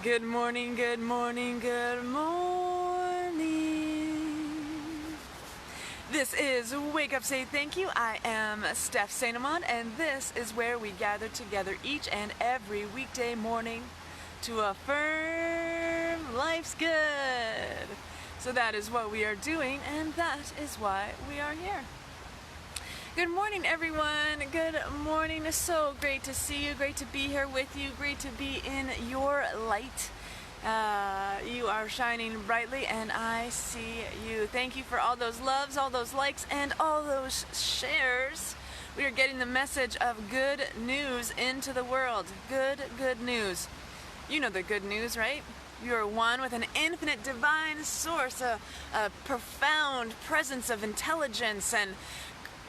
Good morning, good morning, good morning. This is Wake Up Say Thank You. I am Steph Amand, and this is where we gather together each and every weekday morning to affirm life's good. So that is what we are doing, and that is why we are here. Good morning, everyone. Good morning. It's so great to see you. Great to be here with you. Great to be in your light. You are shining brightly, and I see you. Thank you for all those loves, all those likes, and all those shares. We are getting the message of good news into the world. Good news. You know the good news, right? You are one with an infinite divine source, a profound presence of intelligence and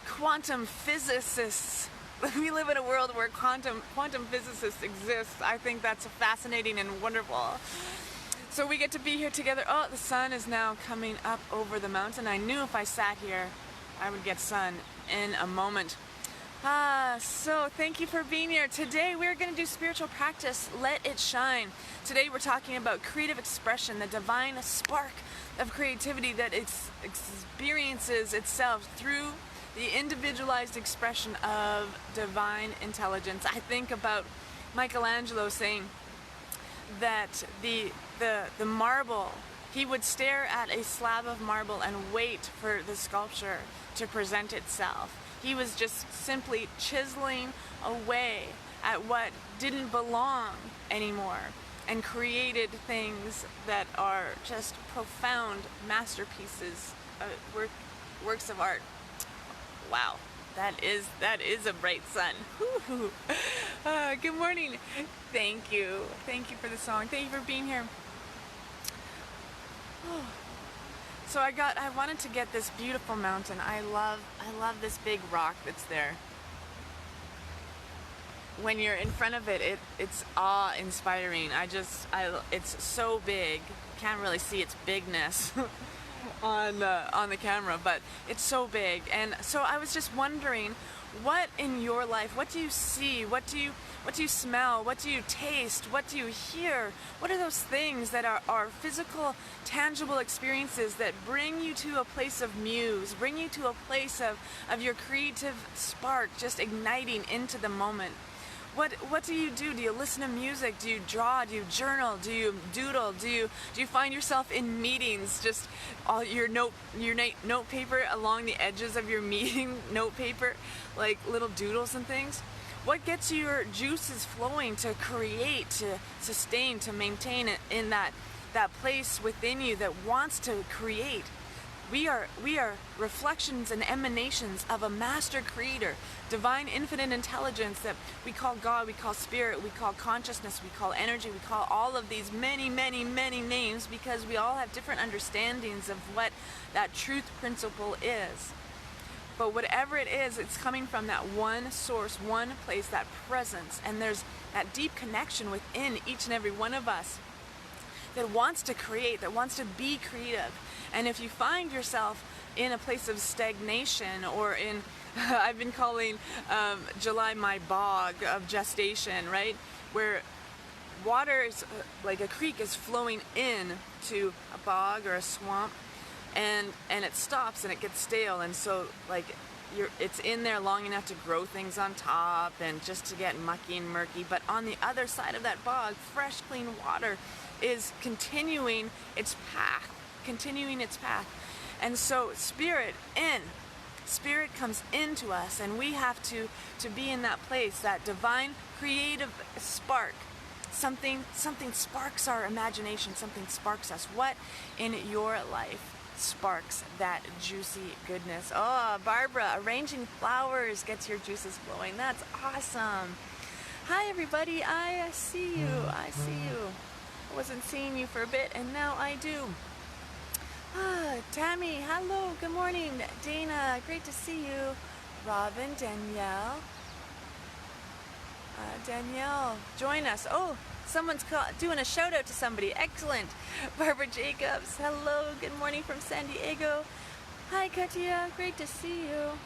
quantum physicists. We live in a world where quantum physicists exist. I think that's fascinating and wonderful. So we get to be here together. Oh, the sun is now coming up over the mountain. I knew if I sat here, I would get sun in a moment. So thank you for being here. Today we're going to do spiritual practice, Let It Shine. Today we're talking about creative expression, the divine spark of creativity that experiences itself through the individualized expression of divine intelligence. I think about Michelangelo saying that the marble, he would stare at a slab of marble and wait for the sculpture to present itself. He was just simply chiseling away at what didn't belong anymore and created things that are just profound masterpieces, works of art. Wow, that is a bright sun. Good morning. Thank you for the song. Thank you for being here. So I wanted to get this beautiful mountain. I love this big rock that's there. When you're in front of it, it's awe-inspiring. It's so big. Can't really see its bigness on the camera, but it's so big. And so I was just wondering, what in your life, what do you see, what do you smell, what do you taste, what do you hear? What are those things that are physical, tangible experiences that bring you to a place of muse, bring you to a place of your creative spark just igniting into the moment? What do you do? Do you listen to music? Do you draw? Do you journal? Do you doodle? Do you find yourself in meetings, just all your note paper along the edges of your meeting note paper, like little doodles and things? What gets your juices flowing to create, to sustain, to maintain it in that place within you that wants to create? We are reflections and emanations of a master creator, divine infinite intelligence that we call God, we call spirit, we call consciousness, we call energy, we call all of these many names because we all have different understandings of what that truth principle is. But whatever it is, it's coming from that one source, one place, that presence, and there's that deep connection within each and every one of us that wants to create, that wants to be creative. And if you find yourself in a place of stagnation or in, I've been calling July my bog of gestation, right? Where water is like a creek is flowing in to a bog or a swamp, and it stops and it gets stale, and so like it's in there long enough to grow things on top and just to get mucky and murky, but on the other side of that bog, fresh clean water is continuing its path. And so spirit comes into us, and we have to be in that place, that divine creative spark. Something sparks our imagination, something sparks us. What in your life sparks that juicy goodness? Oh, Barbara, arranging flowers gets your juices flowing. That's awesome. Hi everybody, I see you. I wasn't seeing you for a bit, and now I do. Tammy, hello, good morning. Dana, great to see you. Robin, Danielle, join us. Oh, someone's doing a shout out to somebody. Excellent. Barbara Jacobs, hello, good morning from San Diego. Hi Katia, great to see you.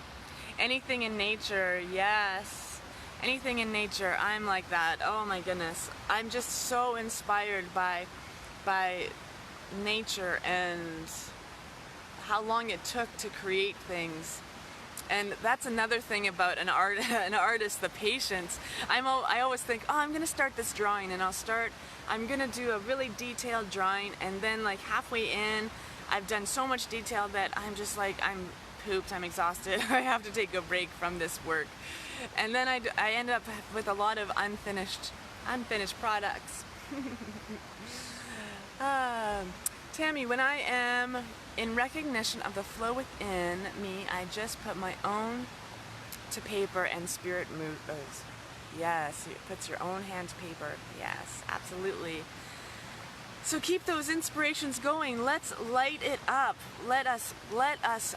Anything in nature, yes. Anything in nature, I'm like that. Oh my goodness. I'm just so inspired by nature and how long it took to create things. And that's another thing about an artist, the patience. I always think, oh, I'm gonna start this drawing, and I'm gonna do a really detailed drawing, and then like halfway in, I've done so much detail that I'm just like, I'm pooped, I'm exhausted, I have to take a break from this work. And then I end up with a lot of unfinished products. Tammy, when I am in recognition of the flow within me, I just put my own to paper and spirit moves. Yes, it puts your own hand to paper. Yes, absolutely. So keep those inspirations going. Let's light it up. Let us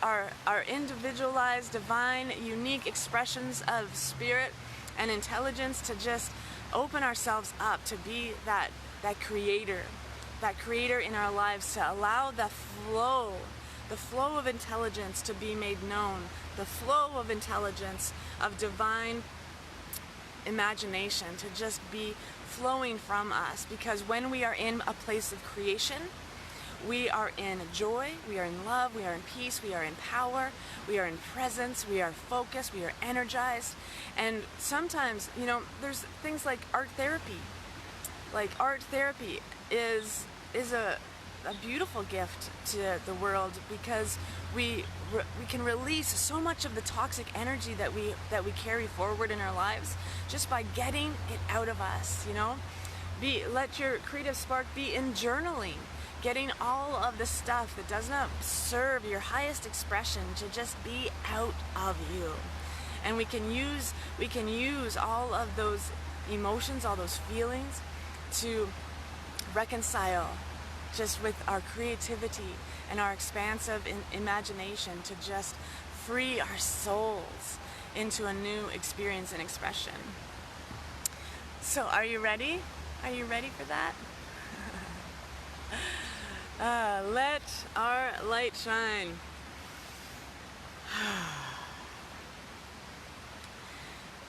our individualized, divine, unique expressions of spirit and intelligence to just open ourselves up to be that creator in our lives, to allow the flow of intelligence to be made known, the flow of intelligence, of divine imagination to just be flowing from us. Because when we are in a place of creation, we are in joy, we are in love, we are in peace, we are in power, we are in presence, we are focused, we are energized. And sometimes, there's things like art therapy. Like art therapy is a beautiful gift to the world, because we can release so much of the toxic energy that we carry forward in our lives just by getting it out of us. Let your creative spark be in journaling, getting all of the stuff that does not serve your highest expression to just be out of you. And we can use all of those emotions, all those feelings, to reconcile just with our creativity and our expansive imagination, to just free our souls into a new experience and expression. So are you ready? Are you ready for that? Let our light shine.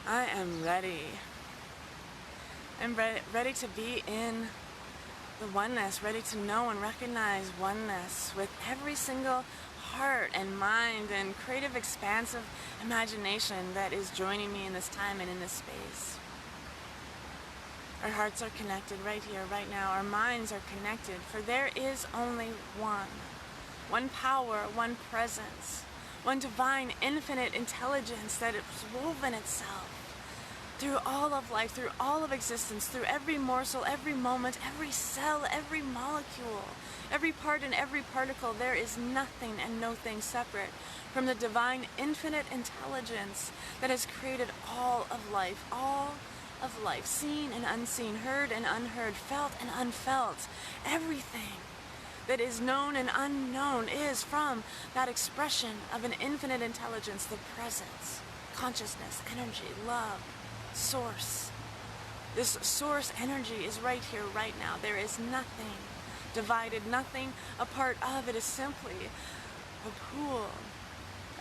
I am ready. I'm ready to be in the oneness, ready to know and recognize oneness with every single heart and mind and creative, expansive imagination that is joining me in this time and in this space. Our hearts are connected right here, right now. Our minds are connected, for there is only one power, one presence, one divine, infinite intelligence that has woven itself through all of life, through all of existence, through every morsel, every moment, every cell, every molecule, every part and every particle. There is nothing and no thing separate from the divine, infinite intelligence that has created all of life, seen and unseen, heard and unheard, felt and unfelt. Everything that is known and unknown is from that expression of an infinite intelligence, the presence, consciousness, energy, love, source. This source energy is right here, right now. There is nothing divided, nothing a part of. It is simply a pool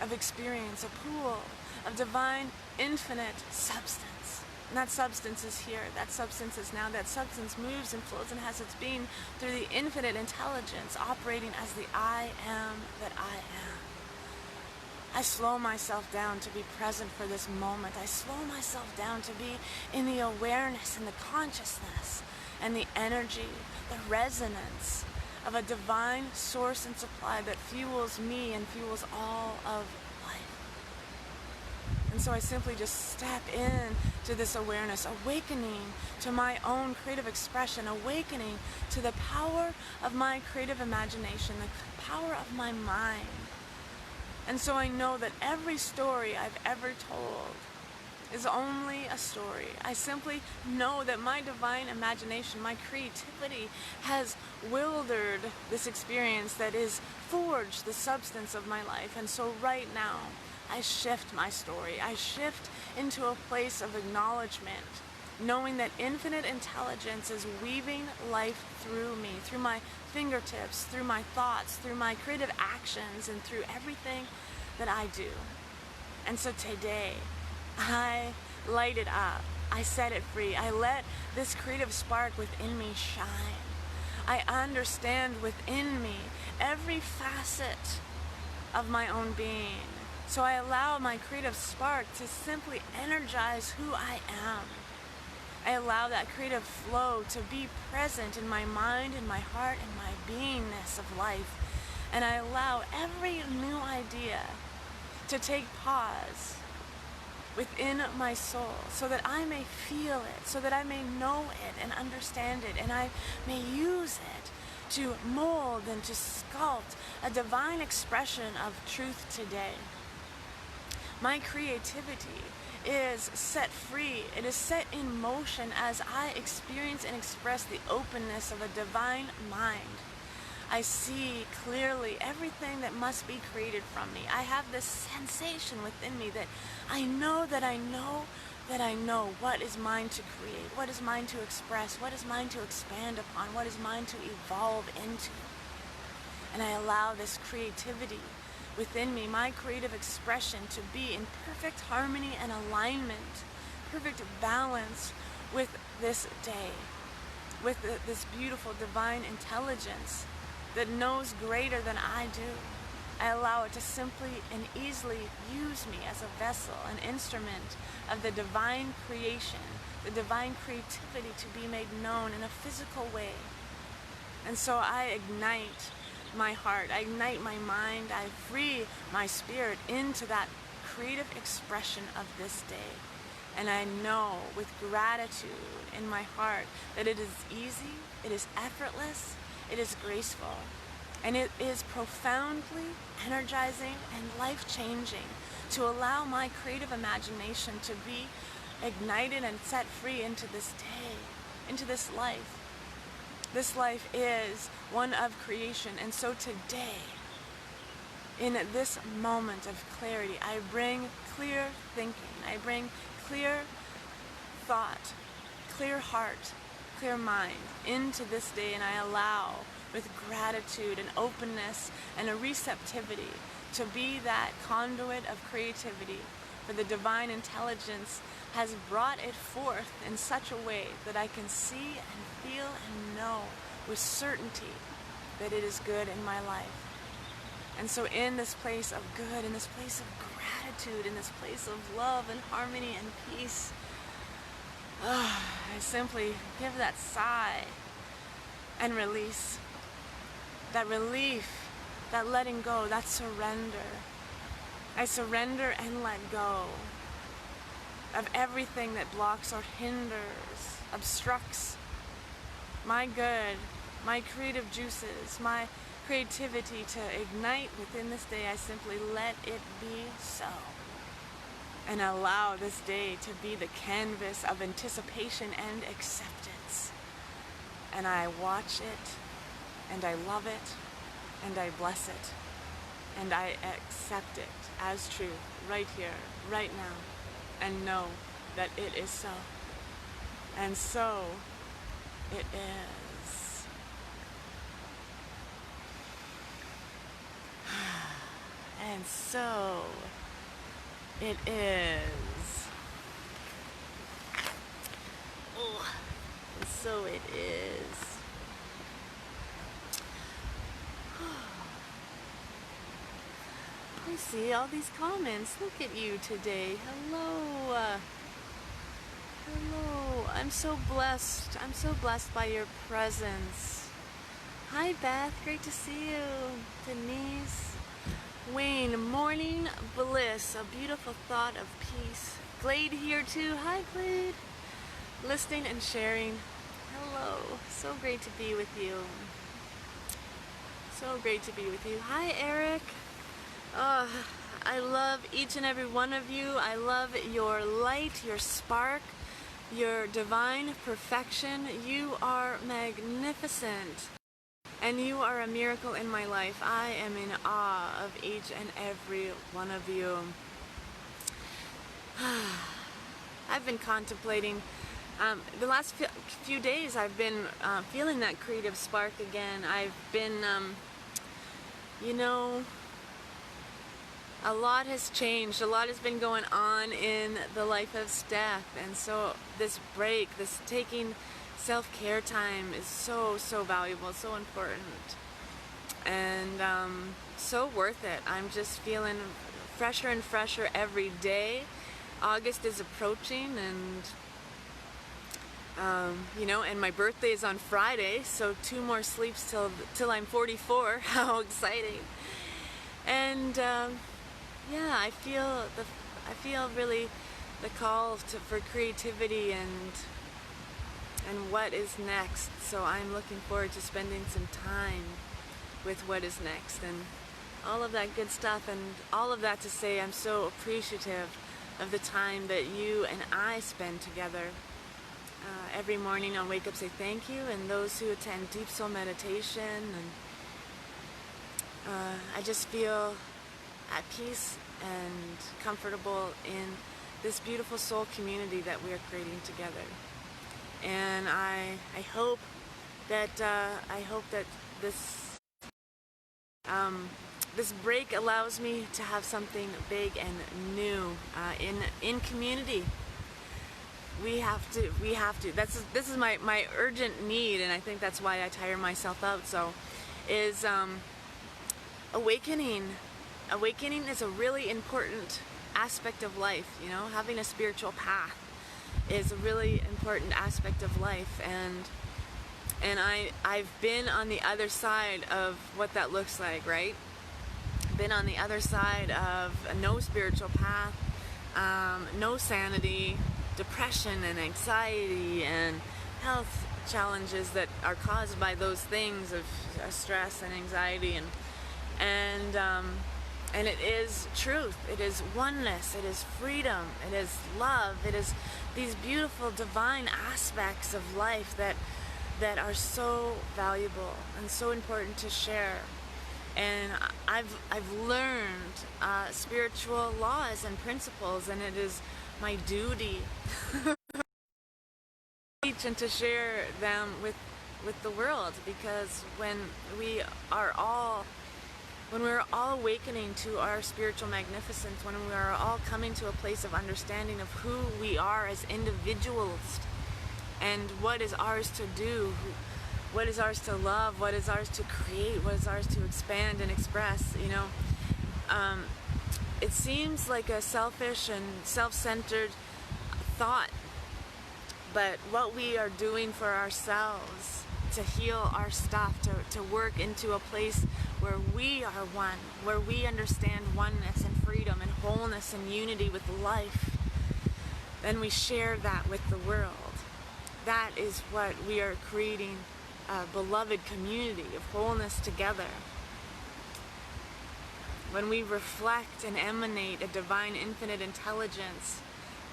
of experience, a pool of divine, infinite substance. And that substance is here, that substance is now, that substance moves and flows and has its being through the infinite intelligence operating as the I am that I am. I slow myself down to be present for this moment. I slow myself down to be in the awareness and the consciousness and the energy, the resonance of a divine source and supply that fuels me and fuels all of life. And so I simply just step in to this awareness, awakening to my own creative expression, awakening to the power of my creative imagination, the power of my mind. And so I know that every story I've ever told is only a story. I simply know that my divine imagination, my creativity has wildered this experience that is forged the substance of my life. And so right now, I shift my story. I shift into a place of acknowledgement, knowing that infinite intelligence is weaving life through me, through my fingertips, through my thoughts, through my creative actions, and through everything that I do. And so today, I light it up. I set it free. I let this creative spark within me shine. I understand within me every facet of my own being. So I allow my creative spark to simply energize who I am. I allow that creative flow to be present in my mind, in my heart, in my beingness of life. And I allow every new idea to take pause within my soul so that I may feel it, so that I may know it and understand it, and I may use it to mold and to sculpt a divine expression of truth today. My creativity is set free. It is set in motion as I experience and express the openness of a divine mind. I see clearly everything that must be created from me. I have this sensation within me that I know that I know that I know what is mine to create, what is mine to express, what is mine to expand upon, what is mine to evolve into. And I allow this creativity within me, my creative expression, to be in perfect harmony and alignment, perfect balance with this day, with this beautiful divine intelligence that knows greater than I do. I allow it to simply and easily use me as a vessel, an instrument of the divine creation, the divine creativity to be made known in a physical way. And so I ignite my heart, I ignite my mind, I free my spirit into that creative expression of this day. And I know with gratitude in my heart that it is easy, it is effortless, it is graceful, and it is profoundly energizing and life-changing to allow my creative imagination to be ignited and set free into this day, into this life. This life is one of creation, and so today, in this moment of clarity, I bring clear thinking, I bring clear thought, clear heart, clear mind into this day, and I allow with gratitude and openness and a receptivity to be that conduit of creativity, for the divine intelligence has brought it forth in such a way that I can see and feel and know with certainty that it is good in my life. And so in this place of good, in this place of gratitude, in this place of love and harmony and peace, I simply give that sigh and release, that relief, that letting go, that surrender. I surrender and let go of everything that blocks or hinders, obstructs my good, my creative juices, my creativity to ignite within this day. I simply let it be so, and allow this day to be the canvas of anticipation and acceptance. And I watch it, and I love it, and I bless it, and I accept it as true right here, right now, and know that it is so. And so it is. And so it is. Oh, and so it is. I see all these comments. Look at you today. Hello. Hello. I'm so blessed. I'm so blessed by your presence. Hi, Beth. Great to see you. Denise. Wayne. Morning bliss. A beautiful thought of peace. Glade here too. Hi, Glade. Listening and sharing. Hello. So great to be with you. So great to be with you. Hi, Eric. I love each and every one of you. I love your light, your spark, your divine perfection. You are magnificent, and you are a miracle in my life. I am in awe of each and every one of you. I've been contemplating, the last few days I've been feeling that creative spark again. I've been, you know, a lot has changed. A lot has been going on in the life of Steph, and so this break, this taking self-care time is so valuable, so important, and so worth it. I'm just feeling fresher and fresher every day. August is approaching, and and my birthday is on Friday, so 2 more sleeps till I'm 44. How exciting! And yeah, I feel really the call for creativity and what is next. So I'm looking forward to spending some time with what is next and all of that good stuff, and all of that to say I'm so appreciative of the time that you and I spend together. Every morning on Wake Up Say Thank You, and those who attend Deep Soul Meditation, and I just feel at peace and comfortable in this beautiful soul community that we are creating together. And I hope that this break allows me to have something big and new in community. We have to. This is my urgent need, and I think that's why I tire myself out. So, is awakening. Awakening is a really important aspect of life. Having a spiritual path is a really important aspect of life, and I've been on the other side of what that looks like, right? Been on the other side of no spiritual path, no sanity, depression and anxiety and health challenges that are caused by those things of stress and anxiety, and it is truth, it is oneness, it is freedom, it is love, it is these beautiful divine aspects of life that are so valuable and so important to share. And I've learned spiritual laws and principles, and it is my duty to teach and to share them with the world, because when we're all awakening to our spiritual magnificence, when we are all coming to a place of understanding of who we are as individuals and what is ours to do, what is ours to love, what is ours to create, what is ours to expand and express, it seems like a selfish and self-centered thought, but what we are doing for ourselves to heal our stuff, to work into a place where we are one, where we understand oneness and freedom and wholeness and unity with life, then we share that with the world. That is what we are creating, a beloved community of wholeness together. When we reflect and emanate a divine infinite intelligence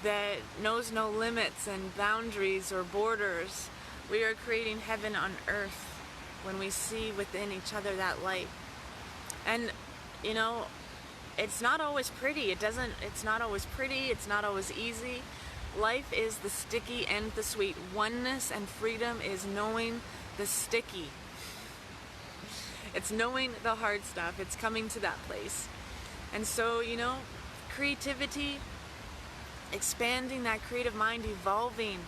that knows no limits and boundaries or borders, we are creating heaven on earth when we see within each other that light. And it's not always pretty. It's not always pretty, it's not always easy. Life is the sticky and the sweet. Oneness and freedom is knowing the sticky. It's knowing the hard stuff. It's coming to that place. And so, creativity, expanding that creative mind, evolving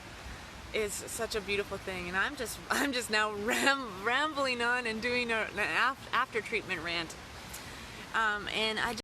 is such a beautiful thing. And I'm just now rambling on and doing an after treatment rant. And I just